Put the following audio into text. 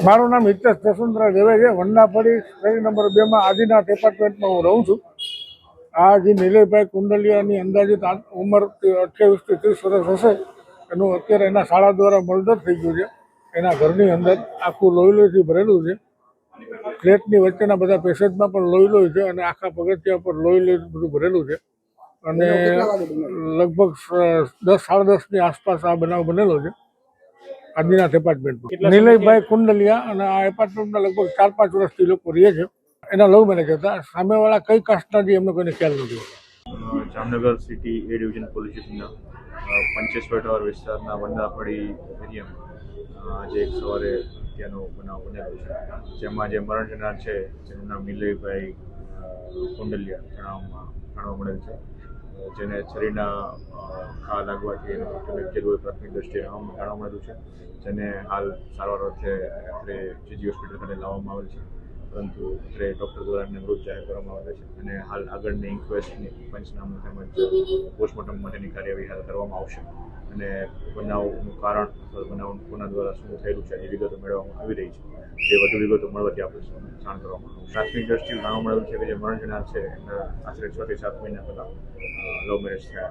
મારું નામ હિતેશ જસવંતરાવ દવે છે. વંડાફળી શેરી નંબર 2 માં આદિનાથ એપાર્ટમેન્ટમાં હું રહું છું. આ જે નિલેશભાઈ કુંડલિયાની અંદાજિત ઉંમર 28 થી 30 વર્ષ હશે. એનું અત્યારે એના શાળા દ્વારા મર્ડર થઈ ગયું છે. એના ઘરની અંદર આખું લોહીથી ભરેલું છે. ફ્લેટની વચ્ચેના બધા પેસેજમાં પણ લોહી છે અને આખા પગથિયા પર લોહી બધું ભરેલું છે. અને લગભગ 10-10:30 ની આસપાસ આ બનાવ બનેલો છે આદિનાથ એપાર્ટમેન્ટમાં. નિલયભાઈ કુંડલિયા અને આ એપાર્ટમેન્ટમાં લગભગ 4-5 વર્ષથી લોકો રહે છે. એના લવ મેરેજ હતા. સામેવાળા કઈ કાસ્ટના જે એમને કોઈને ખ્યાલ નથી. જામનગર સિટી એ ડિવિઝન પોલીસ સ્ટેશનના 25 ટાવર વિસ્તારના વંડાફળી એરિયામાં આજે એક સવારે ત્યાંનો બનાવ બનેલો છે, જેમાં જે મરણ જનાર છે જેનું નામ નિલયભાઈ કુંડલિયા જાણવા મળેલ છે, જેને શરીરના ઘા લાગવાથી એનું પ્રાથમિક દ્રષ્ટિએ જાણવા મળેલું છે, જેને હાલ સારવાર અર્થે અત્રે જીજી હોસ્પિટલ ખાતે લાવવામાં આવેલ છે, પરંતુ અત્રે ડૉક્ટર દ્વારા એમને મૃત જાહેર કરવામાં આવે છે અને હાલ આગળની ઇન્ક્વેસ્ટની પંચનામું તેમજ પોસ્ટમોર્ટમ માટેની કાર્યવાહી હાલ કરવામાં આવશે અને બનાવનું કારણ અથવા બનાવ કોના દ્વારા શું થયેલું છે એ વિગતો મેળવવામાં આવી રહી છે. જે વધુ વિગતો મળવાથી આપણે જાણ કરવામાં આવશે. પ્રાથમિક દ્રષ્ટિએ જાણવા મળેલું છે કે જે મરણ જનાર છે એમના આશરે 6 થી 7 મહિના પહેલાં લવ મેરેજ થયા.